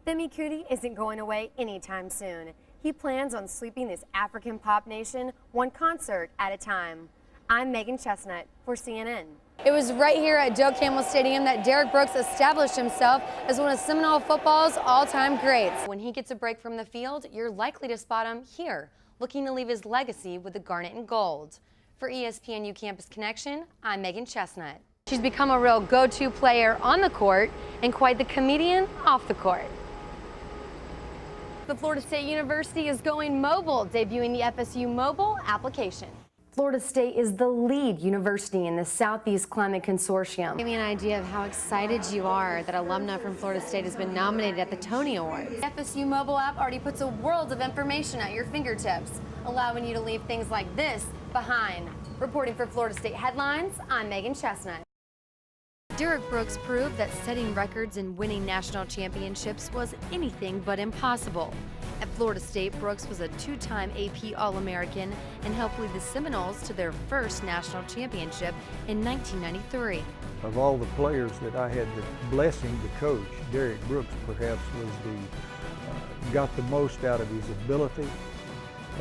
Femi Kuti isn't going away anytime soon. He plans on sweeping this African pop nation one concert at a time. I'm Meagan Chestnut for CNN. It was right here at Joe Camel Stadium that Derrick Brooks established himself as one of Seminole football's all-time greats. When he gets a break from the field, you're likely to spot him here, looking to leave his legacy with the garnet and gold. For ESPNU Campus Connection, I'm Meagan Chestnut. She's become a real go-to player on the court and quite the comedian off the court. The Florida State University is going mobile, debuting the FSU mobile application. Florida State is the lead university in the Southeast Climate Consortium. Give me an idea of how excited you are that alumni from Florida State has been nominated at the Tony Awards. The FSU mobile app already puts a world of information at your fingertips, allowing you to leave things like this behind. Reporting for Florida State Headlines, I'm Meagan Chestnut. Derrick Brooks proved that setting records and winning national championships was anything but impossible. At Florida State, Brooks was a two-time AP All-American and helped lead the Seminoles to their first national championship in 1993. Of all the players that I had the blessing to coach, Derrick Brooks perhaps was got the most out of his ability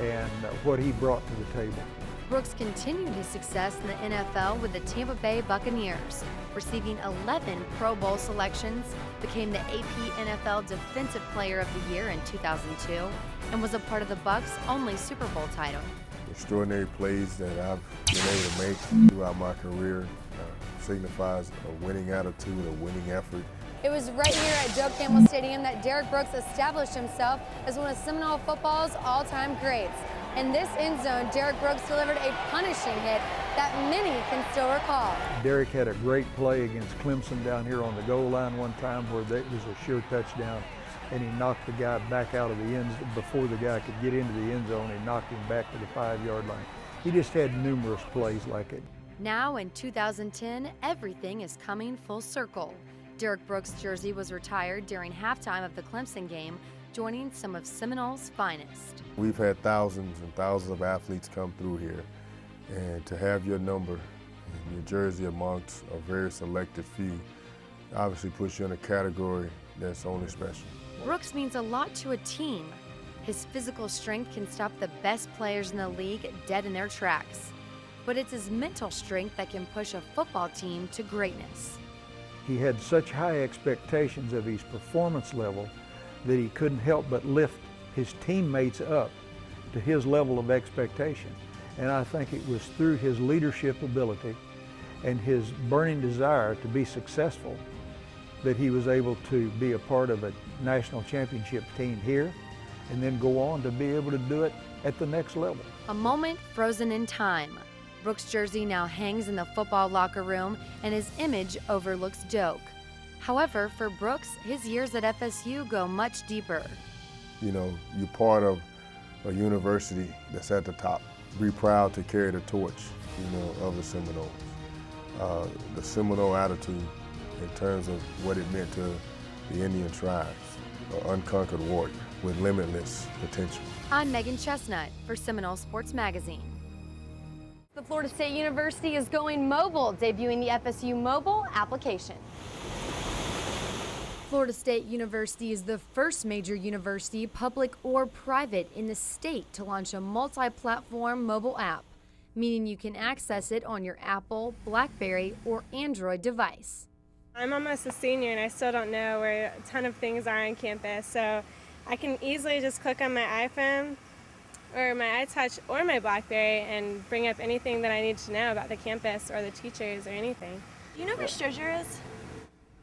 and what he brought to the table. Brooks continued his success in the NFL with the Tampa Bay Buccaneers, receiving 11 Pro Bowl selections, became the AP NFL Defensive Player of the Year in 2002, and was a part of the Bucs' only Super Bowl title. Extraordinary plays that I've been able to make throughout my career signifies a winning attitude, a winning effort. It was right here at Joe Camel Stadium that Derrick Brooks established himself as one of Seminole football's all-time greats. In this end zone, Derrick Brooks delivered a punishing hit that many can still recall. Derrick had a great play against Clemson down here on the goal line one time where it was a sure touchdown, and he knocked the guy back out of the end before the guy could get into the end zone. He knocked him back to the 5-yard line. He just had numerous plays like it. Now in 2010, everything is coming full circle. Derrick Brooks' jersey was retired during halftime of the Clemson game, joining some of Seminole's finest. We've had thousands and thousands of athletes come through here, and to have your number and your jersey amongst a very selected few obviously puts you in a category that's only special. Brooks means a lot to a team. His physical strength can stop the best players in the league dead in their tracks. But it's his mental strength that can push a football team to greatness. He had such high expectations of his performance level that he couldn't help but lift his teammates up to his level of expectation. And I think it was through his leadership ability and his burning desire to be successful that he was able to be a part of a national championship team here and then go on to be able to do it at the next level. A moment frozen in time. Brooks' jersey now hangs in the football locker room and his image overlooks Doak. However, for Brooks, his years at FSU go much deeper. You know, you're part of a university that's at the top. Be proud to carry the torch, you know, of the Seminoles. The Seminole attitude in terms of what it meant to the Indian tribes, an unconquered warrior with limitless potential. I'm Meagan Chestnut for Seminole Sports Magazine. The Florida State University is going mobile, debuting the FSU mobile application. Florida State University is the first major university, public or private, in the state to launch a multi-platform mobile app, meaning you can access it on your Apple, BlackBerry, or Android device. I'm almost a senior and I still don't know where a ton of things are on campus, so I can easily just click on my iPhone or my iTouch or my BlackBerry and bring up anything that I need to know about the campus or the teachers or anything. Do you know where Treasure is?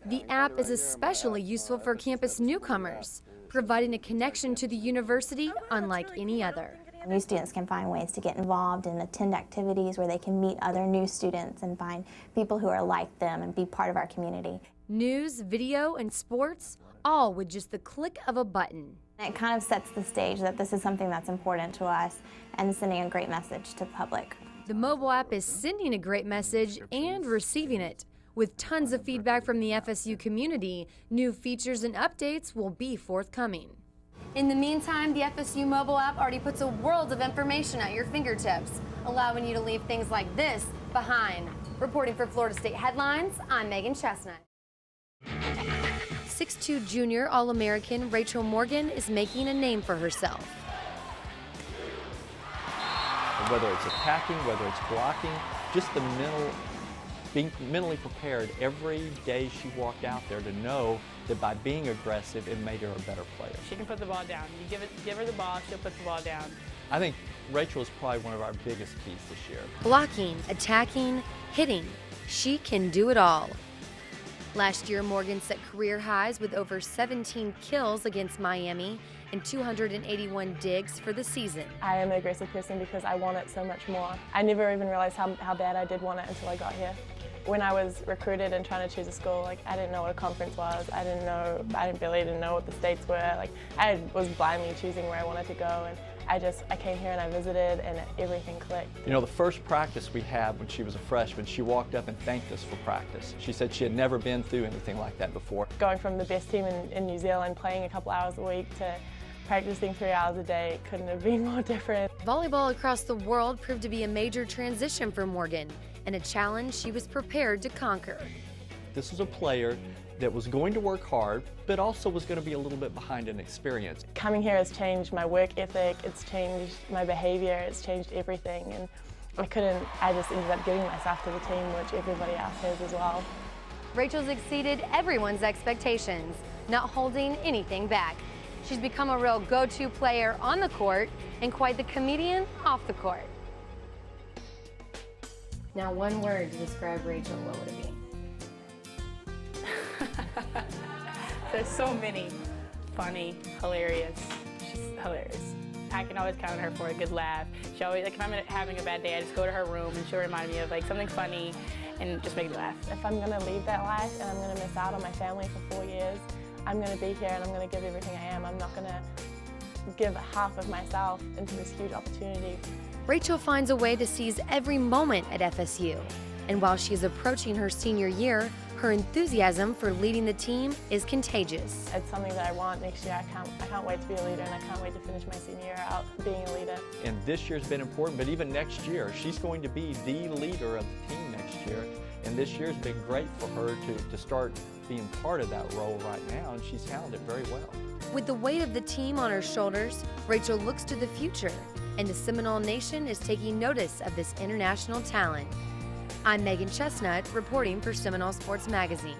The app is especially useful for campus newcomers, providing a connection to the university unlike any other. New students can find ways to get involved and attend activities where they can meet other new students and find people who are like them and be part of our community. News, video, and sports, all with just the click of a button. It kind of sets the stage that this is something that's important to us and sending a great message to the public. The mobile app is sending a great message and receiving it. With tons of feedback from the FSU community, new features and updates will be forthcoming. In the meantime, the FSU mobile app already puts a world of information at your fingertips, allowing you to leave things like this behind. Reporting for Florida State Headlines, I'm Meagan Chestnut. 6'2" junior All-American Rachel Morgan is making a name for herself. Whether it's attacking, whether it's blocking, just the being mentally prepared every day she walked out there to know that by being aggressive, it made her a better player. She can put the ball down. You give her the ball, she'll put the ball down. I think Rachel is probably one of our biggest keys this year. Blocking, attacking, hitting. She can do it all. Last year, Morgan set career highs with over 17 kills against Miami and 281 digs for the season. I am an aggressive person because I want it so much more. I never even realized how bad I did want it until I got here. When I was recruited and trying to choose a school, I didn't know what a conference was. I really didn't know what the states were. I was blindly choosing where I wanted to go, and I came here and I visited, and everything clicked. You know, the first practice we had when she was a freshman, she walked up and thanked us for practice. She said she had never been through anything like that before. Going from the best team in New Zealand, playing a couple hours a week, to practicing 3 hours a day, couldn't have been more different. Volleyball across the world proved to be a major transition for Morgan and a challenge she was prepared to conquer. This is a player that was going to work hard, but also was going to be a little bit behind in experience. Coming here has changed my work ethic, it's changed my behavior, it's changed everything, and I just ended up giving myself to the team, which everybody else has as well. Rachel's exceeded everyone's expectations, not holding anything back. She's become a real go-to player on the court and quite the comedian off the court. Now, one word to describe Rachel, what would it be? There's so many. Funny, hilarious. She's hilarious. I can always count on her for a good laugh. She always, if I'm having a bad day, I just go to her room and she'll remind me of something funny and just make me laugh. If I'm gonna leave that life and I'm gonna miss out on my family for 4 years, I'm gonna be here and I'm gonna give everything I am. I'm not gonna give half of myself into this huge opportunity. Rachel finds a way to seize every moment at FSU. And while she is approaching her senior year, her enthusiasm for leading the team is contagious. It's something that I want next year. I can't wait to be a leader, and I can't wait to finish my senior year out being a leader. And this year's been important, but even next year, she's going to be the leader of the team next year. And this year's been great for her to start being part of that role right now, and she's handled it very well. With the weight of the team on her shoulders, Rachel looks to the future, and the Seminole Nation is taking notice of this international talent. I'm Meagan Chestnut, reporting for Seminole Sports Magazine.